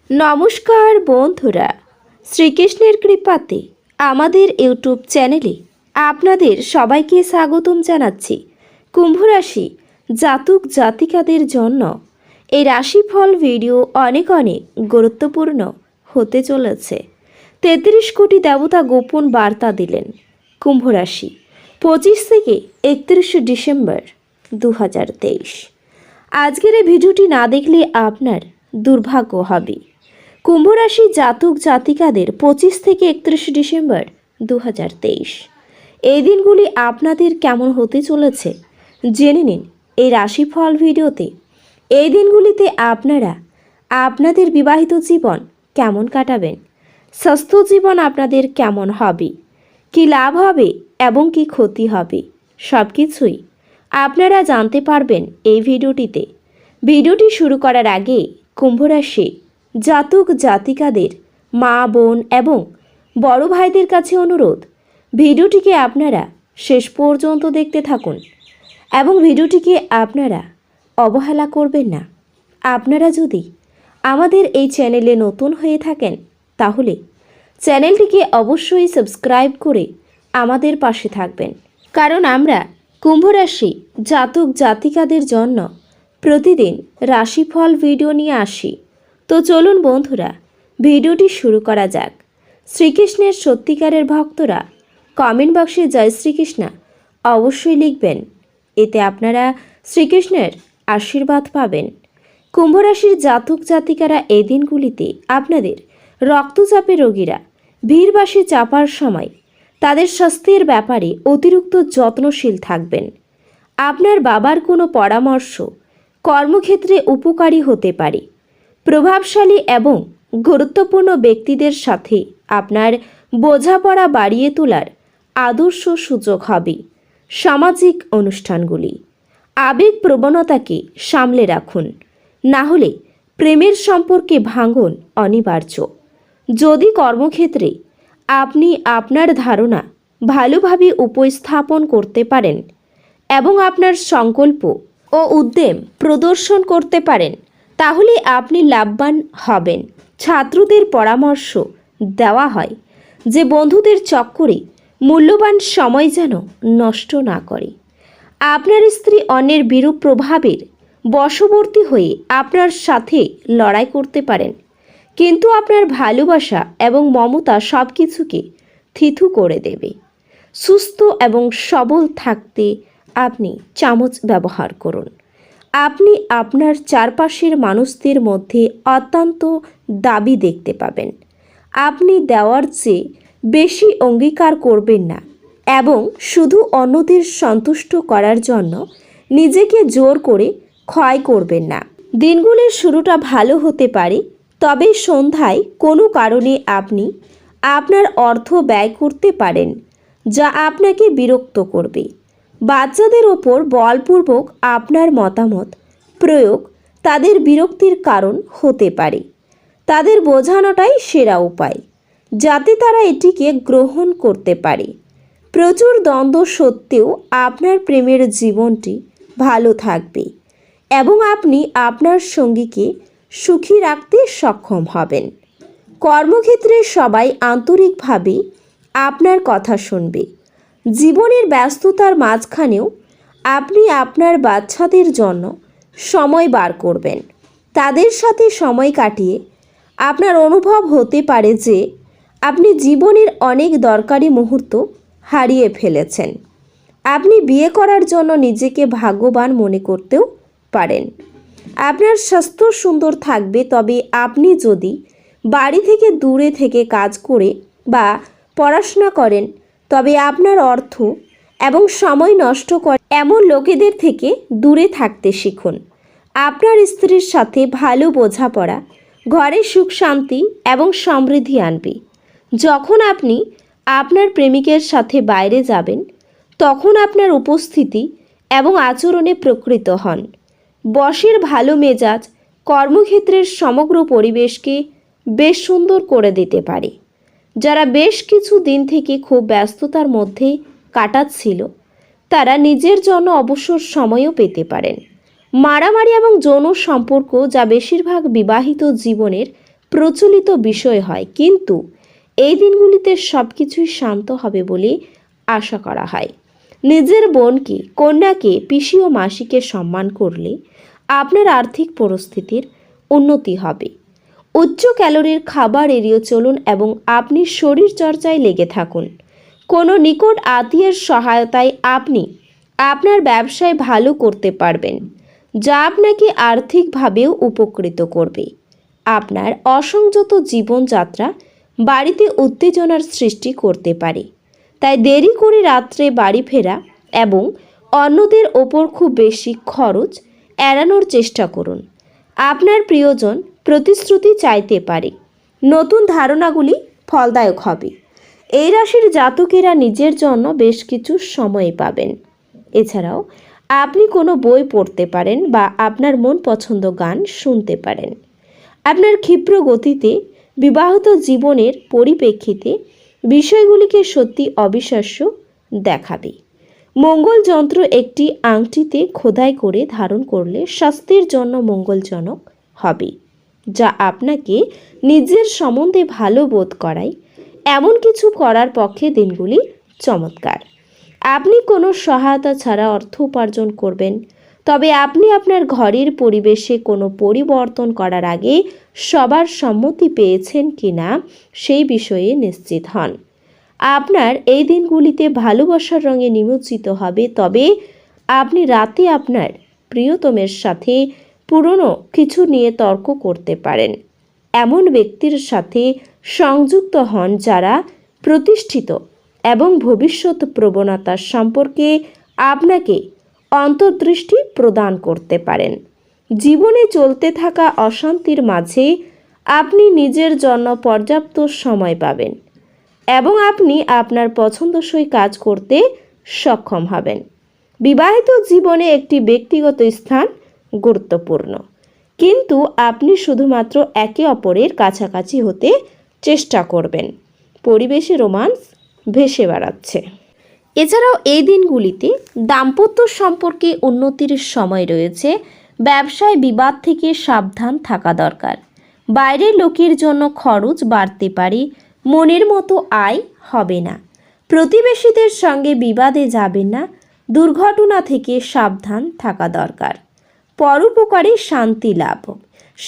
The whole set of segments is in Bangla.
নমস্কার বন্ধুরা, শ্রীকৃষ্ণের কৃপাতে আমাদের ইউটিউব চ্যানেলে আপনাদের সবাইকে স্বাগতম জানাচ্ছি। কুম্ভ রাশি জাতক জাতিকাদের জন্য এই রাশিফল ভিডিও অনেক গুরুত্বপূর্ণ হতে চলেছে। 33 কোটি দেবতা গোপন বার্তা দিলেন কুম্ভ রাশি 25 থেকে 31 ডিসেম্বর 2023। আজকের এই ভিডিওটি না দেখলে আপনার দুর্ভাগ্য হবে। কুম্ভ রাশি জাতক জাতিকাদের 25 থেকে 31 ডিসেম্বর 2023 এই দিনগুলি আপনাদের কেমন হতে চলেছে জেনে নিন এই রাশিফল ভিডিওতে। এই দিনগুলিতে আপনারা আপনাদের বিবাহিত জীবন কেমন কাটাবেন, স্বাস্থ্য জীবন আপনাদের কেমন হবে, কি লাভ হবে এবং কি ক্ষতি হবে, সব কিছুই আপনারা জানতে পারবেন এই ভিডিওটিতে। ভিডিওটি শুরু করার আগে কুম্ভ রাশি জাতক জাতিকাদের মা বোন এবং বড় ভাইদের কাছে অনুরোধ, ভিডিওটিকে আপনারা শেষ পর্যন্ত দেখতে থাকুন এবং ভিডিওটিকে আপনারা অবহেলা করবেন না। আপনারা যদি আমাদের এই চ্যানেলে নতুন হয়ে থাকেন তাহলে চ্যানেলটিকে অবশ্যই সাবস্ক্রাইব করে আমাদের পাশে থাকবেন, কারণ আমরা কুম্ভ রাশি জাতক জাতিকাদের জন্য প্রতিদিন রাশিফল ভিডিও নিয়ে আসি। তো চলুন বন্ধুরা, ভিডিওটি শুরু করা যাক। শ্রীকৃষ্ণের সত্যিকারের ভক্তরা কমেন্ট বক্সে জয় শ্রীকৃষ্ণ অবশ্যই লিখবেন, এতে আপনারা শ্রীকৃষ্ণের আশীর্বাদ পাবেন। কুম্ভ রাশির জাতক জাতিকারা এই দিনগুলিতে আপনাদের রক্তচাপের রোগীরা ভিড়বাসে চাপার সময় তাদের স্বাস্থ্যের ব্যাপারে অতিরিক্ত যত্নশীল থাকবেন। আপনার বাবার কোনো পরামর্শ কর্মক্ষেত্রে উপকারী হতে পারে। প্রভাবশালী এবং গুরুত্বপূর্ণ ব্যক্তিদের সাথে আপনার বোঝাপড়া বাড়িয়ে তোলার আদর্শ সুযোগ হবে। সামাজিক অনুষ্ঠানগুলি আবেগ প্রবণতাকে সামলে রাখুন, না হলে প্রেমের সম্পর্কে ভাঙন অনিবার্য। যদি কর্মক্ষেত্রে আপনি আপনার ধারণা ভালোভাবে উপস্থাপন করতে পারেন এবং আপনার সংকল্প ও উদ্যম প্রদর্শন করতে পারেন তাহলে আপনি লাভবান হবেন। ছাত্রদের পরামর্শ দেওয়া হয় যে বন্ধুদের চক্করে মূল্যবান সময় যেন নষ্ট না করে। আপনার স্ত্রী অন্যের বিরূপ প্রভাবের বশবর্তী হয়ে আপনার সাথে লড়াই করতে পারেন, কিন্তু আপনার ভালোবাসা এবং মমতা সব কিছুকে থিতু করে দেবে। সুস্থ এবং সবল থাকতে আপনি চামচ ব্যবহার করুন। আপনি আপনার চারপাশের মানুষদের মধ্যে অত্যন্ত দাবি দেখতে পাবেন। আপনি দেওয়ার চেয়ে বেশি অঙ্গীকার করবেন না এবং শুধু অন্যদের সন্তুষ্ট করার জন্য নিজেকে জোর করে ক্ষয় করবেন না। দিনগুলির শুরুটা ভালো হতে পারে, তবে সন্ধ্যায় কোনো কারণে আপনি আপনার অর্থ ব্যয় করতে পারেন যা আপনাকে বিরক্ত করবে। বাচ্চাদের ওপর বলপূর্বক আপনার মতামত প্রয়োগ তাদের বিরক্তির কারণ হতে পারে। তাদের বোঝানোটাই সেরা উপায় যাতে তারা এটিকে গ্রহণ করতে পারে। প্রচুর দ্বন্দ্ব সত্ত্বেও আপনার প্রেমের জীবনটি ভালো থাকবে এবং আপনি আপনার সঙ্গীকে সুখী রাখতে সক্ষম হবেন। কর্মক্ষেত্রে সবাই আন্তরিকভাবে আপনার কথা শুনবে। জীবনের ব্যস্ততার মাঝখানেও আপনি আপনার বাচ্চাদের জন্য সময় বার করবেন। তাদের সাথে সময় কাটিয়ে আপনার অনুভব হতে পারে যে আপনি জীবনের অনেক দরকারি মুহূর্ত হারিয়ে ফেলেছেন। আপনি বিয়ে করার জন্য নিজেকে ভাগ্যবান মনে করতেও পারেন। আপনার স্বাস্থ্য সুন্দর থাকবে, তবে আপনি যদি বাড়ি থেকে দূরে থেকে কাজ করে বা পড়াশোনা করেন তবে আপনার অর্থ এবং সময় নষ্ট করে এমন লোকেদের থেকে দূরে থাকতে শিখুন। আপনার স্ত্রীর সাথে ভালো বোঝাপড়া ঘরে সুখ শান্তি এবং সমৃদ্ধি আনবে। যখন আপনি আপনার প্রেমিকের সাথে বাইরে যাবেন তখন আপনার উপস্থিতি এবং আচরণে প্রকৃত হন। বসের ভালো মেজাজ কর্মক্ষেত্রের সমগ্র পরিবেশকে বেশ সুন্দর করে দিতে পারে। যারা বেশ কিছু দিন থেকে খুব ব্যস্ততার মধ্যে কাটাচ্ছিল তারা নিজের জন্য অবসর সময়ও পেতে পারেন। মারামারি এবং যৌন সম্পর্ক যা বেশিরভাগ বিবাহিত জীবনের প্রচলিত বিষয় হয়, কিন্তু এই দিনগুলিতে সব কিছুই শান্ত হবে বলে আশা করা হয়। নিজের বোনকে, কন্যাকে, পিসি ও মাসিকে সম্মান করলে আপনার আর্থিক পরিস্থিতির উন্নতি হবে। উচ্চ ক্যালোরির খাবার এড়িয়ে চলুন এবং আপনি শরীর চর্চায় লেগে থাকুন। কোনো নিকট আত্মীয়ের সহায়তায় আপনি আপনার ব্যবসায় ভালো করতে পারবেন, যা আপনাকে আর্থিকভাবেও উপকৃত করবে। আপনার অসংযত জীবনযাত্রা বাড়িতে উত্তেজনার সৃষ্টি করতে পারে, তাই দেরি করে রাত্রে বাড়ি ফেরা এবং অন্যদের ওপর খুব বেশি খরচ এড়ানোর চেষ্টা করুন। আপনার প্রিয়জন প্রতিশ্রুতি চাইতে পারে, নতুন ধারণাগুলি ফলদায়ক হবে। এই রাশির জাতকেরা নিজের জন্য বেশ কিছু সময় পাবেন। এছাড়াও আপনি কোনো বই পড়তে পারেন বা আপনার মন পছন্দ গান শুনতে পারেন। আপনার ক্ষিপ্র গতিতে বিবাহিত জীবনের পরিপ্রেক্ষিতে বিষয়গুলিকে সত্যি অবিশ্বাস্য দেখাবে। মঙ্গল যন্ত্র একটি আংটিতে খোদাই করে ধারণ করলে স্বাস্থ্যের জন্য মঙ্গলজনক হবে, যা আপনাকে নিজের সম্বন্ধে ভালো বোধ করায়। এমন কিছু করার পক্ষে দিনগুলি চমৎকার। আপনি কোনো সহায়তা ছাড়া অর্থ উপার্জন করবেন, তবে আপনি আপনার ঘরের পরিবেশে কোনো পরিবর্তন করার আগে সবার সম্মতি পেয়েছেন কিনা সেই বিষয়ে নিশ্চিত হন। আপনার এই দিনগুলিতে ভালোবাসার রঙে নিমজ্জিত হবে, তবে আপনি রাতে আপনার প্রিয়তমের সাথে পুরনো কিছু নিয়ে তর্ক করতে পারেন। এমন ব্যক্তির সাথে সংযুক্ত হন যারা প্রতিষ্ঠিত এবং ভবিষ্যৎ প্রবণতার সম্পর্কে আপনাকে অন্তর্দৃষ্টি প্রদান করতে পারেন। জীবনে চলতে থাকা অশান্তির মাঝে আপনি নিজের জন্য পর্যাপ্ত সময় পাবেন এবং আপনি আপনার পছন্দসই কাজ করতে সক্ষম হবেন। বিবাহিত জীবনে একটি ব্যক্তিগত স্থান গুরুত্বপূর্ণ, কিন্তু আপনি শুধুমাত্র একে অপরের কাছাকাছি হতে চেষ্টা করবেন। পরিবেশে রোমান্স ভেসে বেড়াচ্ছে। এছাড়াও এই দিনগুলিতে দাম্পত্য সম্পর্কে উন্নতির সময় রয়েছে। ব্যবসায় বিবাদ থেকে সাবধান থাকা দরকার। বাইরের লোকের জন্য খরচ বাড়তে পারে, মনের মতো আয় হবে না। প্রতিবেশীদের সঙ্গে বিবাদে যাবেন না, দুর্ঘটনা থেকে সাবধান থাকা দরকার। পরোপকারে শান্তি লাভ।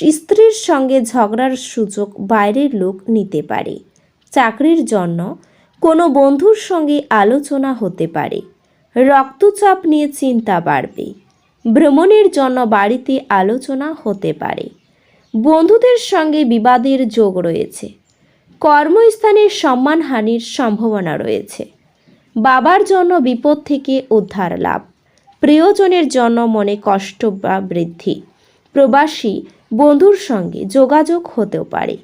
স্ত্রীর সঙ্গে ঝগড়ার সুযোগ বাইরের লোক নিতে পারে। চাকরির জন্য কোনো বন্ধুর সঙ্গে আলোচনা হতে পারে। রক্তচাপ নিয়ে চিন্তা বাড়বে। ভ্রমণের জন্য বাড়িতে আলোচনা হতে পারে। বন্ধুদের সঙ্গে বিবাদের যোগ রয়েছে। কর্মস্থানে সম্মানহানির সম্ভাবনা রয়েছে। বাবার জন্য বিপদ থেকে উদ্ধার লাভ। প্রিয়জনের জন্য মনে কষ্ট বা বৃদ্ধি। প্রবাসী বন্ধুর সঙ্গে যোগাযোগ হতেও পারে।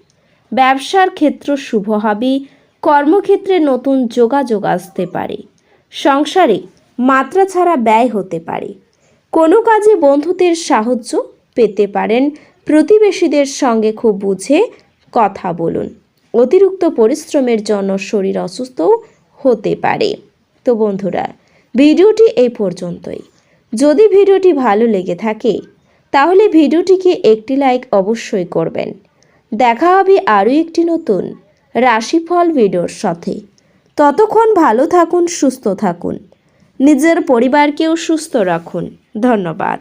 ব্যবসার ক্ষেত্র শুভ হবে। কর্মক্ষেত্রে নতুন যোগাযোগ আসতে পারে। সংসারে মাত্রা ছাড়া ব্যয় হতে পারে। কোনো কাজে বন্ধুদের সাহায্য পেতে পারেন। প্রতিবেশীদের সঙ্গে খুব বুঝে কথা বলুন। অতিরিক্ত পরিশ্রমের জন্য শরীর অসুস্থও হতে পারে। তো বন্ধুরা, ভিডিওটি এই পর্যন্তই। যদি ভিডিওটি ভালো লেগে থাকে তাহলে ভিডিওটিকে একটি লাইক অবশ্যই করবেন। দেখা হবে আরও একটি নতুন রাশিফল ভিডিওর সাথে। ততক্ষণ ভালো থাকুন, সুস্থ থাকুন, নিজের পরিবারকেও সুস্থ রাখুন। ধন্যবাদ।